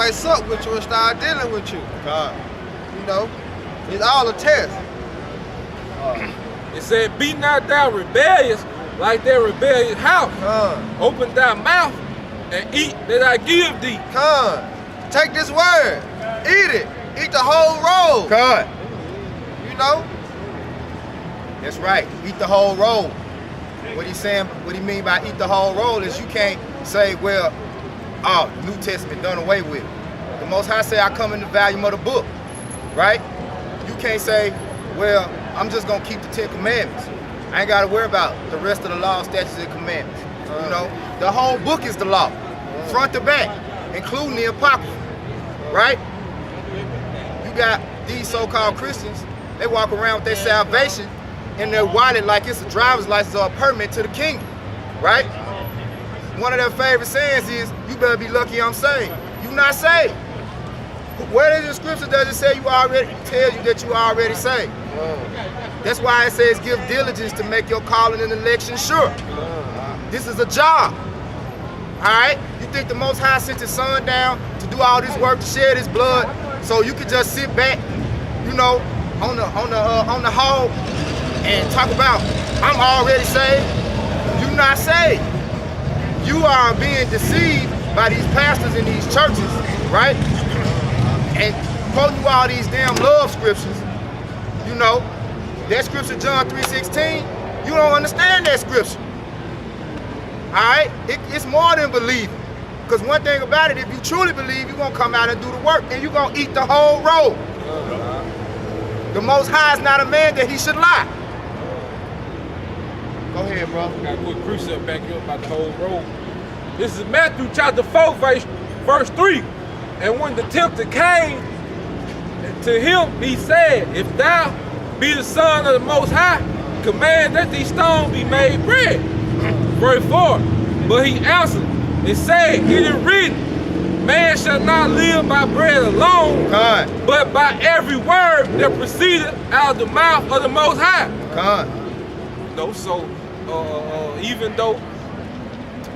mess up with you and start dealing with you. God. You know, it's all a test. It said, be not thou rebellious like that rebellious house. Open thy mouth and eat that I give thee. Take this word, eat it. Eat the whole roll. God. You know? That's right. Eat the whole roll. What he's saying, what he mean by eat the whole roll is you can't say, well, oh, the New Testament done away with. The Most High say I come in the volume of the book, right? You can't say, well, I'm just gonna keep the 10 Commandments. I ain't gotta worry about the rest of the law, statutes, and commandments. You know, the whole book is the law, front to back, including the Apocrypha, right? You got these so-called Christians, they walk around with their salvation in their wallet like it's a driver's license or a permit to the kingdom, right? One of their favorite sayings is, you better be lucky I'm saved. You not saved. Where in the scripture does it say you already, tells you that you already saved? That's why it says give diligence to make your calling and election sure. This is a job, all right? You think the Most High sent his son down to do all this work, to shed his blood, so you could just sit back, you know, on the hall and talk about, I'm already saved? You not saved. You are being deceived by these pastors in these churches, right? And quoting you all these damn love scriptures, you know, that scripture John 3:16, you don't understand that scripture. All right? It's more than believing. Because one thing about it, if you truly believe, you're going to come out and do the work, and you're going to eat the whole roll. The Most High is not a man that he should lie. Go ahead, bro. Got a quick precept back here about the whole roll. This is Matthew chapter 4, verse 3. And when the tempter came to him, he said, if thou be the Son of the Most High, command that these stones be made bread. Verse 4. But he answered and said, it is written, man shall not live by bread alone, but by every word that proceeded out of the mouth of the Most High. You know, so even though,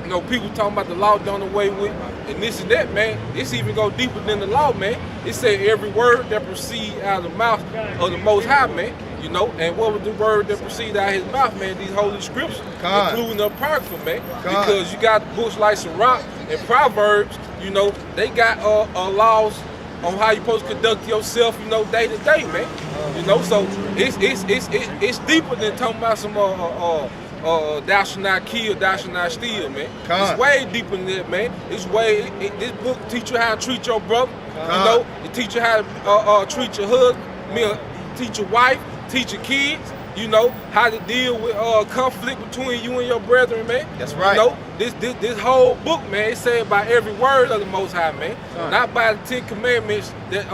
you know, people talking about the law done away with and this and that, man, this even go deeper than the law, man. It said every word that proceed out of the mouth of the Most High, man. You know, and what was the word that proceeded out of his mouth, man? These holy scriptures, including the Apocrypha, man. Because you got books like Sirach and Proverbs, you know, they got laws on how you supposed to conduct yourself, you know, day to day, man. You know, so it's deeper than talking about some thou shalt not kill, thou shalt not steal, man. It's way deeper than that, man. It's way, this book teach you how to treat your brother, you know. It teach you how to treat your husband, teach your wife, teach your kids, you know, how to deal with conflict between you and your brethren, man. That's right. You know, this whole book, man, it's said by every word of the Most High, man. Not by the 10 Commandments that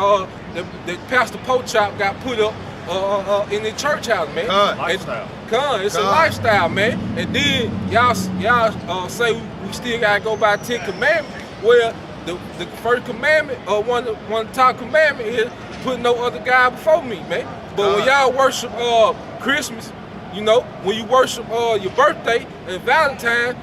Pastor Pochop got put up in the church house, man. Lifestyle. It's a lifestyle, man. And then y'all say we still gotta go by 10 Commandments. Well, the first commandment, one of the top commandments is put no other God before me, man. But when y'all worship Christmas, you know, when you worship your birthday and Valentine,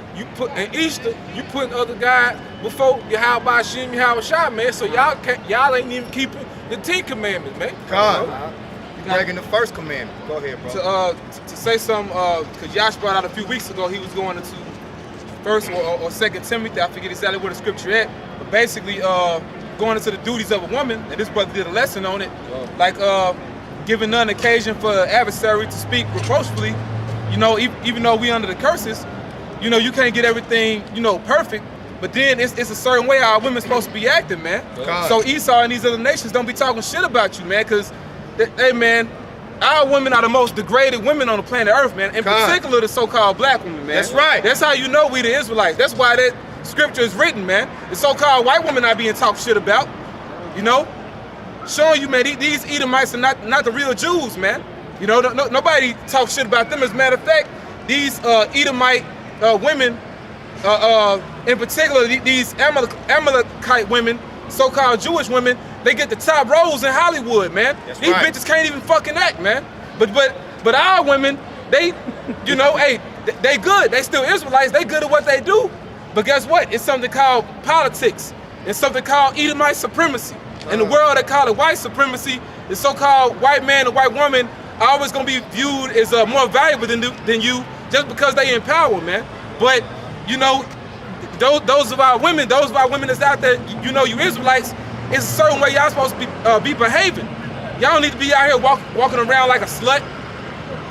and Easter, you putting other gods before Yahweh Shem Yahweh, man. So y'all ain't even keeping the 10 Commandments, man. You're breaking the first commandment. Go ahead, bro. To say something, because Yash brought out a few weeks ago, he was going into First or Second Timothy. I forget exactly where the scripture at, but basically going into the duties of a woman. And this brother did a lesson on it, like giving none occasion for adversary to speak reproachfully. You know, even though we under the curses, you know, you can't get everything, you know, perfect. But then it's a certain way our women's supposed to be acting, man. So Esau and these other nations don't be talking shit about you, man, because hey, man, our women are the most degraded women on the planet Earth, man. In particular, the so-called black women, man. That's right. That's how you know we the Israelites. That's why that scripture is written, man. The so-called white women not being talked shit about, you know? Showing you, man, these Edomites are not the real Jews, man. You know, nobody talks shit about them. As a matter of fact, these Edomite women, in particular, these Amalekite women, so-called Jewish women, they get the top roles in Hollywood, man. These bitches can't even fucking act, man. But our women, they, you know, hey, they good. They still Israelites. They good at what they do. But guess what? It's something called politics. in something called Edomite supremacy. In the world, they call it white supremacy. The so-called white man and white woman are always gonna be viewed as more valuable than you just because they in power, man. But, you know, those of our women that's out there, you know, you Israelites, it's a certain way y'all supposed to be behaving. Y'all don't need to be out here walking around like a slut,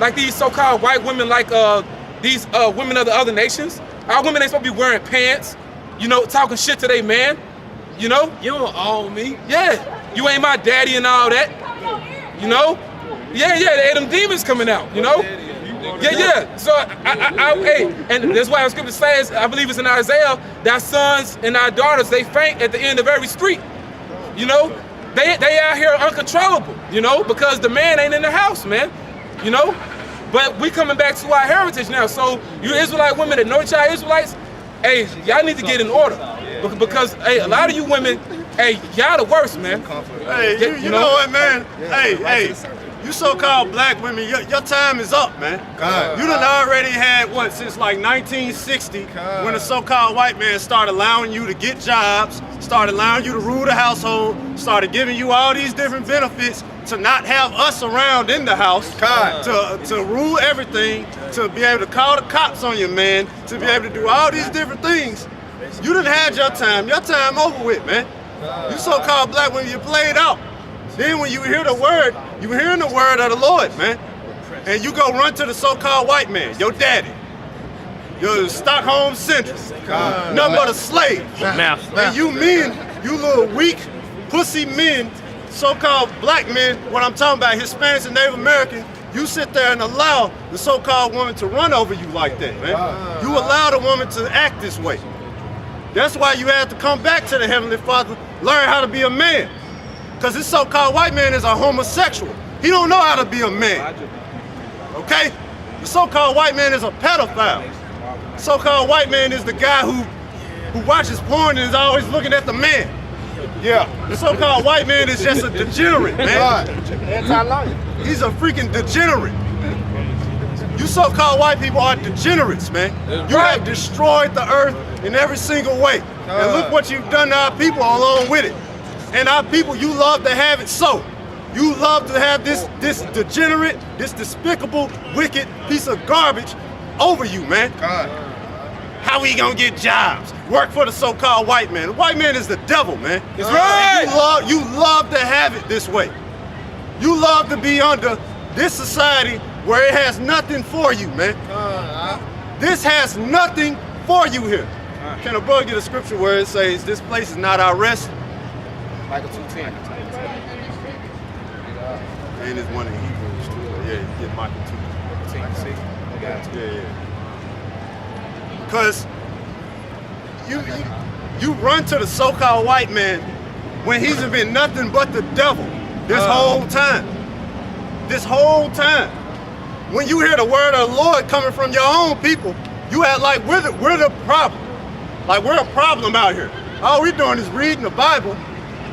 like these so-called white women, like these women of the other nations. Our women ain't supposed to be wearing pants, you know, talking shit to their man, you know? You don't own me. Yeah, you ain't my daddy and all that, you know? Yeah, them demons coming out, you know? Yeah. So, hey, and that's why the scripture says, I believe it's in Isaiah, that sons and our daughters, they faint at the end of every street, you know? They out here uncontrollable, you know, because the man ain't in the house, man, you know? But we coming back to our heritage now. So you Israelite women that know y'all Israelites, hey, y'all need to get in order. Because, hey, a lot of you women, hey, y'all the worst, man. Hey, you know what, man? Hey, you so-called black women, your time is up, man. God. You done already had, what, since like 1960, when the so-called white man started allowing you to get jobs, started allowing you to rule the household, started giving you all these different benefits to not have us around in the house, to rule everything, to be able to call the cops on you, man, to be able to do all these different things. You done had your time over with, man. You so-called black women, you played out. Then when you hear the word, you hearing the word of the Lord, man. And you go run to the so-called white man, your daddy, your Stockholm Syndrome, nothing but a slave. And you men, you little weak, pussy men, so-called black men, what I'm talking about, Hispanics and Native American, you sit there and allow the so-called woman to run over you like that, man. You allow the woman to act this way. That's why you have to come back to the Heavenly Father, learn how to be a man. Because this so-called white man is a homosexual. He don't know how to be a man. Okay? The so-called white man is a pedophile. The so-called white man is the guy who watches porn and is always looking at the man. Yeah. The so-called white man is just a degenerate, man. He's a freaking degenerate. You so-called white people are degenerates, man. You have destroyed the earth in every single way. And look what you've done to our people along with it. And our people, you love to have it so. You love to have this degenerate, this despicable, wicked piece of garbage over you, man. How we gonna get jobs? Work for the so-called white man. The white man is the devil, man. That's right. You love to have it this way. You love to be under this society where it has nothing for you, man. This has nothing for you here. Can a brother get a scripture where it says, this place is not our rest? Michael 2:10. And it's one in Hebrews too. Yeah, get Michael 2:10. Yeah. Because you run to the so-called white man when he's been nothing but the devil this whole time. This whole time. When you hear the word of the Lord coming from your own people, you act like we're the problem. Like we're a problem out here. All we're doing is reading the Bible,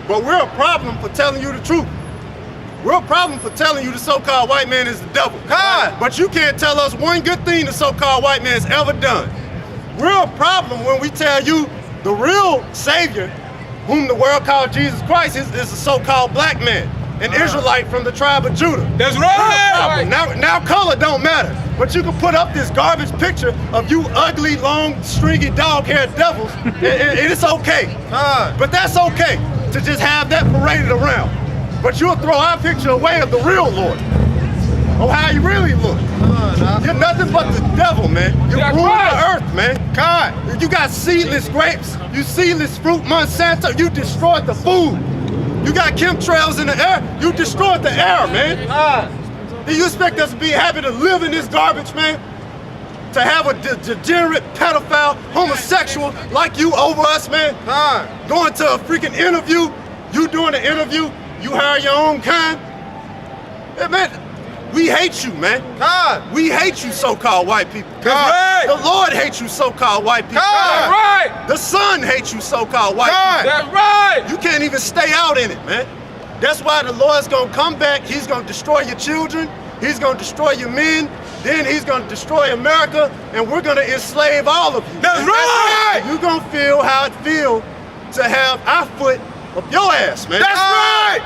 but we're a problem for telling you the truth. We're a problem for telling you the so-called white man is the devil. But you can't tell us one good thing the so-called white man's ever done. We're a problem when we tell you the real Savior, whom the world called Jesus Christ, is a so-called black man, an Israelite from the tribe of Judah. That's right. Now color don't matter, but you can put up this garbage picture of you ugly, long, stringy, dog-haired devils, and it's okay. But that's okay to just have that paraded around. But you'll throw our picture away of the real Lord, of how you really look. You're nothing but the devil, man. You rule the earth, man. You got seedless grapes, you seedless fruit, Monsanto, you destroyed the food. You got chemtrails in the air, you destroyed the air, man. Do you expect us to be happy to live in this garbage, man? To have a degenerate, pedophile, homosexual like you over us, man? Going to a freaking interview, you doing an interview, you hire your own kind? Hey, man, we hate you, man. We hate you, so-called white people. The Lord hates you, so-called white people. The Son hates you, so-called white people. That's right. You can't even stay out in it, man. That's why the Lord's gonna come back. He's gonna destroy your children. He's gonna destroy your men. Then he's gonna destroy America, and we're gonna enslave all of you. That's right. You're gonna feel how it feels to have our foot up your ass, man. That's right!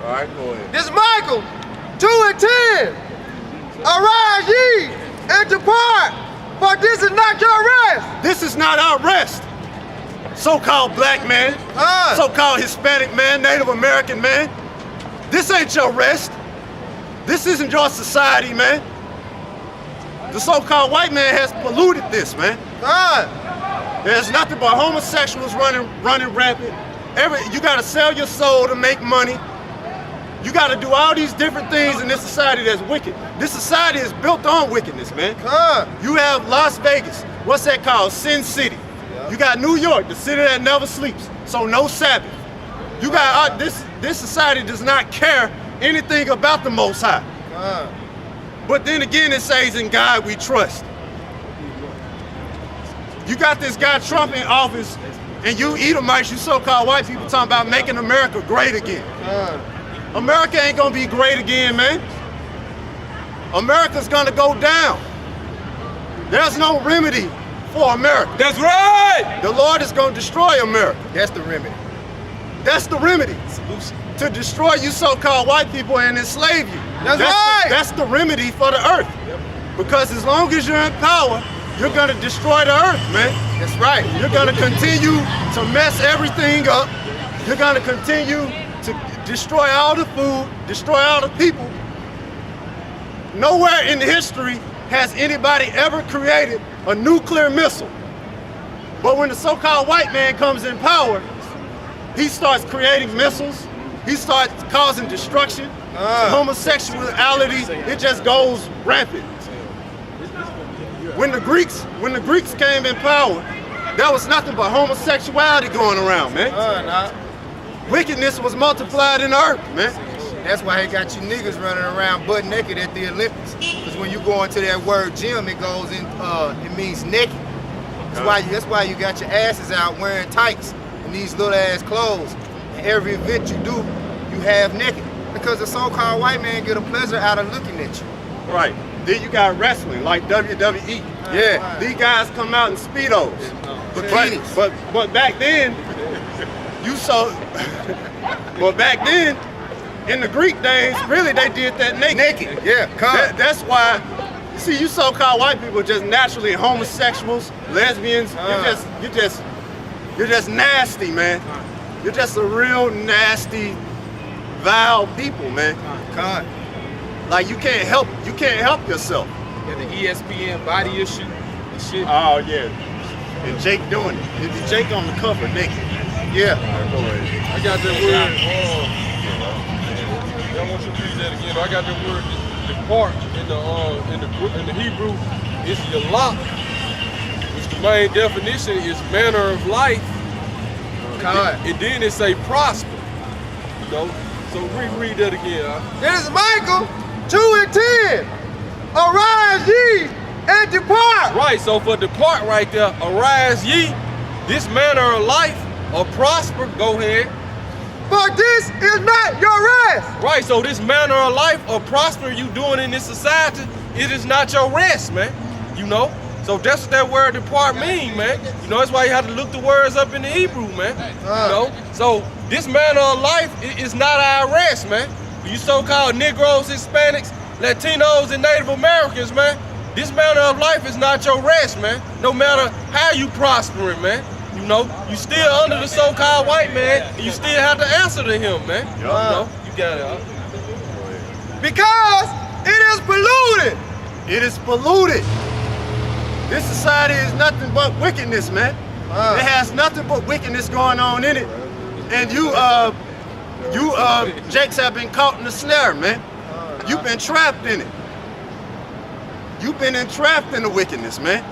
All right, go ahead. This Michael, 2 and 10. Arise ye and depart, for this is not your rest. This is not our rest. So-called black man, so-called Hispanic man, Native American man. This ain't your rest. This isn't your society, man. The so-called white man has polluted this, man. There's nothing but homosexuals running rampant. You gotta sell your soul to make money. You gotta do all these different things in this society that's wicked. This society is built on wickedness, man. You have Las Vegas. What's that called? Sin City. You got New York, the city that never sleeps. So no Sabbath. You got this society does not care anything about the Most High. But then again, it says, in God we trust. You got this guy Trump in office, and you Edomites, you so-called white people, talking about making America great again. America ain't gonna be great again, man. America's gonna go down. There's no remedy for America. That's right! The Lord is gonna destroy America. That's the remedy. That's the remedy. To destroy you so-called white people and enslave you. That's the remedy for the earth. Because as long as you're in power, you're gonna destroy the earth, man. That's right. You're gonna continue to mess everything up. You're gonna continue to destroy all the food, destroy all the people. Nowhere in history has anybody ever created a nuclear missile. But when the so-called white man comes in power, he starts creating missiles. He starts causing destruction. Homosexuality, it just goes rampant. When the Greeks came in power, there was nothing but homosexuality going around, man. Wickedness was multiplied in the earth, man. That's why they got you niggas running around butt naked at the Olympics. Because when you go into that word gym, it goes in, it means naked. That's why you got your asses out wearing tights and these little ass clothes. And every event you do, you have naked. Because the so-called white man get a pleasure out of looking at you. Right. Then you got wrestling, like WWE. Yeah. These guys come out in Speedos. But back then, but back then, in the Greek days, really they did that naked. Yeah, that's why, you see, you so-called white people are just naturally homosexuals, lesbians. You're just nasty, man. You're just a real nasty, vile people, man. Like you can't help yourself. Yeah, the ESPN body issue and shit. Oh yeah, and Jake doing it. It's Jake on the cover naked. Yeah. I got that word. I want you to read that again. I got that word depart in the Hebrew. It's yalak, which the main definition is manner of life. And then it say prosper. You know. So read that again. This is Michael, 2 and 10. Arise ye and depart. Right, so for depart right there, arise ye, this manner of life, or prosper, go ahead. For this is not your rest. Right, so this manner of life or prosper you doing in this society, it is not your rest, man. You know? So that's what that word depart mean, man. You know, that's why you have to look the words up in the Hebrew, man. You know? So this manner of life is not our rest, man. You so-called Negroes, Hispanics, Latinos, and Native Americans, man, this manner of life is not your rest, man. No matter how you prospering, man. You know, you still under the so-called white man, and you still have to answer to him, man. You know, you got it. Because it is polluted. It is polluted. This society is nothing but wickedness, man. It has nothing but wickedness going on in it. And you Jakes have been caught in the snare, man. You've been trapped in it. You've been entrapped in the wickedness, man.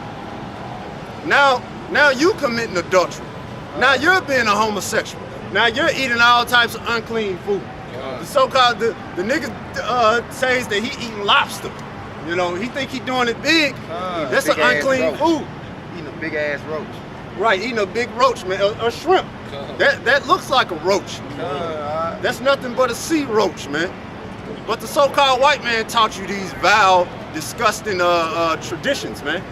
Now you committing adultery. Now you're being a homosexual. Now you're eating all types of unclean food. The so-called, the nigga says that he eating lobster. You know, he think he doing it big. That's an unclean food. Eating a big ass roach. Right, eating a big roach, man, a shrimp. That looks like a roach. That's nothing but a sea roach, man. But the so-called white man taught you these vile, disgusting traditions, man.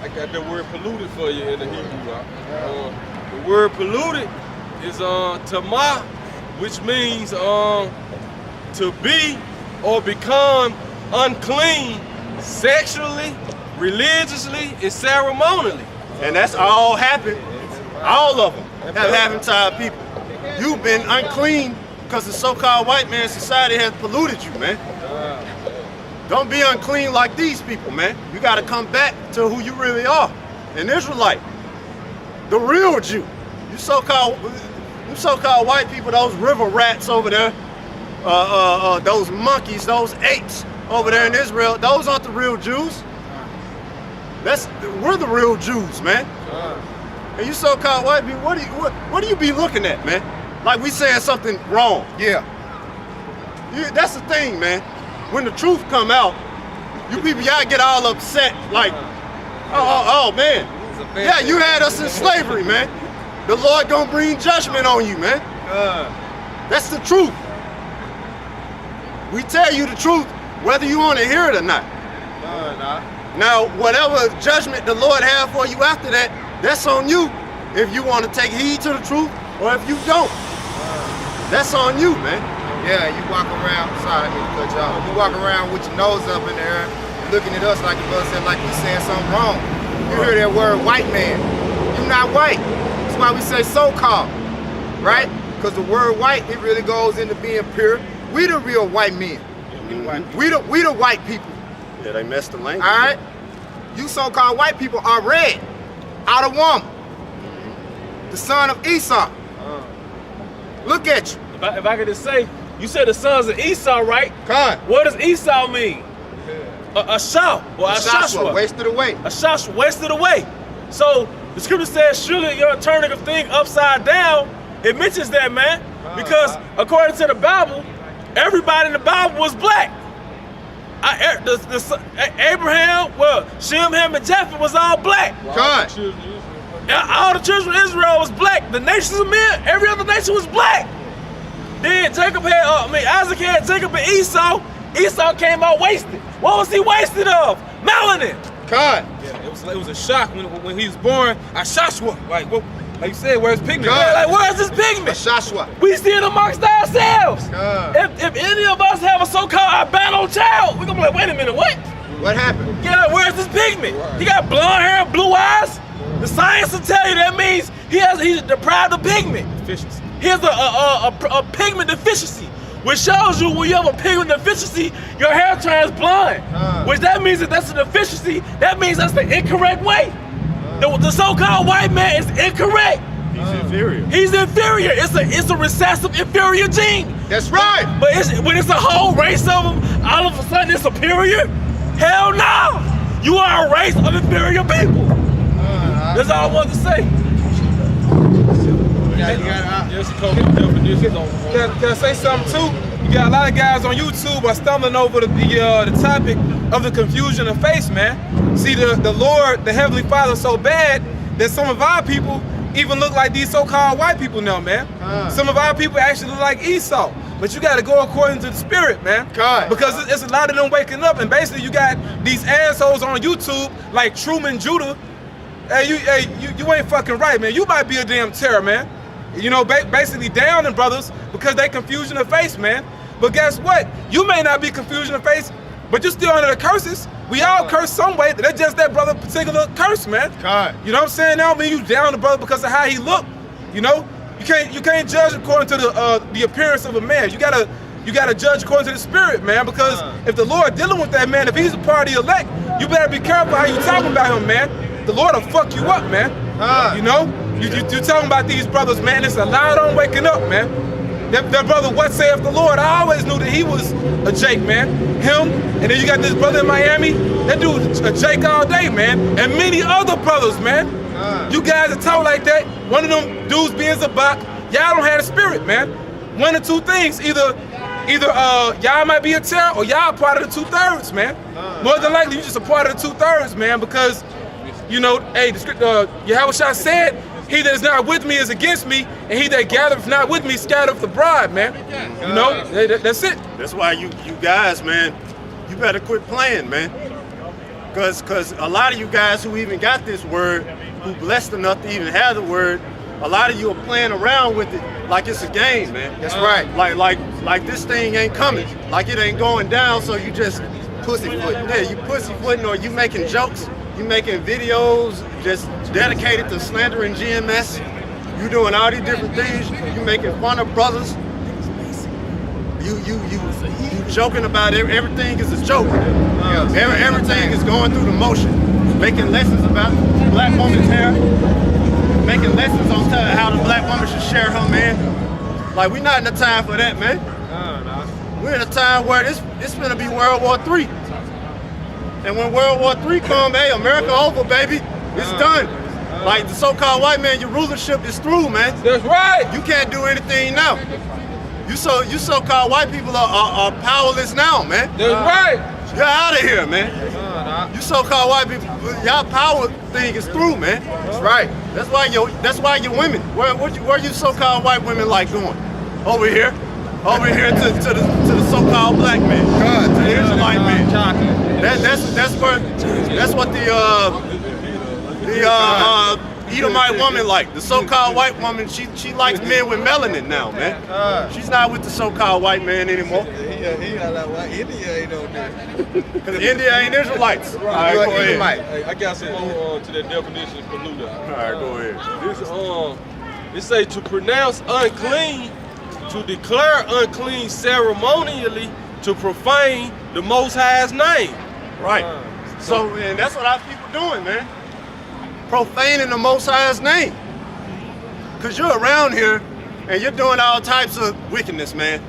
I got that word polluted for you in the Hebrew. The word polluted is tamah, which means to be or become unclean sexually, religiously, and ceremonially. And that's all happened. All of them have happened to our people. You've been unclean because the so-called white man society has polluted you, man. Don't be unclean like these people, man. You got to come back to who you really are, an Israelite, the real Jew. You so-called white people, those river rats over there, those monkeys, those apes over there in Israel, those aren't the real Jews. We're the real Jews, man. And you so-called white people, what do you be looking at, man? Like we saying something wrong. Yeah. That's the thing, man. When the truth come out, you people, y'all get all upset, like, oh man. Yeah, you had us in slavery, man. The Lord gonna bring judgment on you, man. That's the truth. We tell you the truth, whether you want to hear it or not. Now, whatever judgment the Lord have for you after that, that's on you. If you want to take heed to the truth, or if you don't, that's on you, man. Yeah, you walk around, sorry, I didn't cut you off. You walk around with your nose up in there, looking at us like the brother said, like we saying something wrong. You hear that word white man. You're not white. That's why we say so-called, right? Because the word white, it really goes into being pure. We the real white men. We the white people. Yeah, they messed the language. All right? You so-called white people are red, out of woman, the son of Esau. Look at you. If I could just say, you said the sons of Esau, right? Con. What does Esau mean? A Shaw or a Shashua. Wasted away. A Shashua, wasted away. So the scripture says, surely you're turning a thing upside down. It mentions that, man. Because according to the Bible, everybody in the Bible was black. Abraham, well, Shem, Ham, and Japheth was all black. Con. All the children of Israel was black. The nations of men, every other nation was black. Then Jacob had, Isaac had Jacob and Esau. Esau came out wasted. What was he wasted of? Melanin. Con. Yeah, it was a shock when he was born. Shashua, like you said, where's pigment? Like, where's this pigment? Shashua. We see it amongst ourselves. God. If any of us have a so-called albino child, we're gonna be like, wait a minute, what? What happened? Yeah, where's this pigment? He got blonde hair, blue eyes. The science will tell you that means he's deprived of pigment. Deficiency. He has a pigment deficiency, which shows you when you have a pigment deficiency, your hair turns blonde. Which that means that that's a deficiency. That means that's the incorrect way. The so-called white man is incorrect. He's inferior. He's inferior. It's a recessive inferior gene. That's right. But when it's a whole race of them, all of a sudden it's superior? Hell no! You are a race of inferior people. That's all I wanted to say. Can I say something too? You got a lot of guys on YouTube are stumbling over the topic of the confusion of faith, man. See, the Lord, the Heavenly Father, is so bad that some of our people even look like these so-called white people now, man. Some of our people actually look like Esau. But you got to go according to the spirit, man. Because it's a lot of them waking up, and basically you got these assholes on YouTube like Truman Judah. Hey, you ain't fucking right, man. You might be a damn terror, man. You know, basically downing brothers because they confusion of face, man. But guess what? You may not be confusion of face, but you're still under the curses. We all curse some way. That's just that brother particular curse, man. You know what I'm saying? That don't mean you down the brother because of how he look. You know, you can't judge according to the appearance of a man. You gotta judge according to the spirit, man. Because if the Lord dealing with that man, if he's a part of the elect, you better be careful how you talking about him, man. The Lord will fuck you up, man. You know, you talking about these brothers, man. It's a lot on waking up, man. That brother, what saith the Lord? I always knew that he was a Jake, man. Him, and then you got this brother in Miami. That dude's a Jake all day, man. And many other brothers, man. You guys that talk like that, one of them dudes being Zabak, y'all don't have the spirit, man. One of two things, either y'all might be a terror or y'all part of the 2/3, man. More than likely, you just a part of the 2/3, man, because, you know, hey, the script, Yahushua said, he that is not with me is against me, and he that gathereth not with me scattereth abroad, man. You know, that's it. That's why you guys, man, you better quit playing, man. Cause a lot of you guys who even got this word, who blessed enough to even have the word, a lot of you are playing around with it like it's a game, man. That's right. Like this thing ain't coming, like it ain't going down. So you just Pussyfooting. yeah, you pussyfooting, or you making jokes, you making videos just dedicated to slandering GMS. You doing all these different things. You making fun of brothers. You joking about everything is a joke. Everything is going through the motion. Making lessons about black woman's hair. Making lessons on how the black woman should share her man. Like, we not in the time for that, man. We're in a time where it's gonna be World War III. And when World War III come, hey, America over, baby. It's done. Like the so-called white man, your rulership is through, man. That's right. You can't do anything now. You so-called white people are powerless now, man. That's right. You're out of here, man. You so-called white people, y'all power thing is through, man. That's right. That's why your women. Where you so-called white women like going? Over here to the so-called black man. To the Israelite man. That's what the Edomite woman like. The so-called white woman, she likes men with melanin now, man. She's not with the so-called white man anymore. He got that white India ain't on there. Because India ain't Israelites. All right, go ahead. Hey, I got some more to that definition for polluter. All right, go ahead. It say to pronounce unclean, to declare unclean ceremonially, to profane the Most High's name. Right. So, and that's what our people doing, man. Profaning the Most High's name. Because you're around here and you're doing all types of wickedness, man.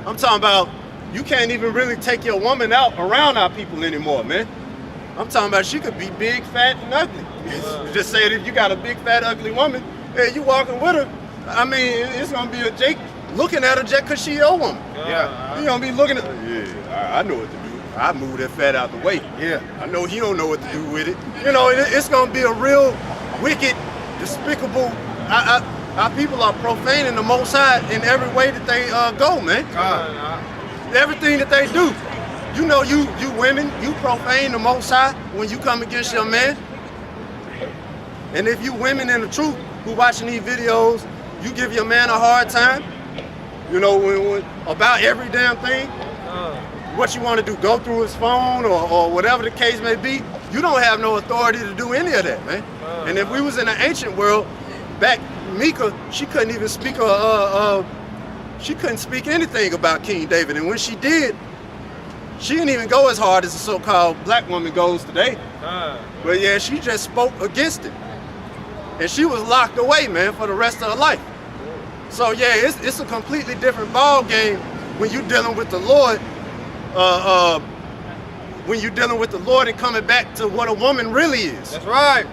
I'm talking about you can't even really take your woman out around our people anymore, man. I'm talking about she could be big, fat, and ugly. Just say that if you got a big, fat, ugly woman, hey, you walking with her, I mean, it's going to be a Jake looking at her just because she your woman. Yeah. You going to be looking at I know what to do. I move that fat out the way. Yeah. I know he don't know what to do with it. You know, it's gonna be a real wicked, despicable. Our people are profaning the Most High in every way that they go, man. Everything that they do. You know, you women, you profane the Most High when you come against your man. And if you women in the truth who watching these videos, you give your man a hard time. You know, when about every damn thing. What you want to do, go through his phone or whatever the case may be, you don't have no authority to do any of that, man. And if we was in an ancient world, back Mika, she couldn't even speak she couldn't speak anything about King David. And when she did, she didn't even go as hard as the so-called black woman goes today. But yeah, she just spoke against it. And she was locked away, man, for the rest of her life. So yeah, it's a completely different ball game when you're dealing with the Lord. When you're dealing with the Lord and coming back to what a woman really is. That's right.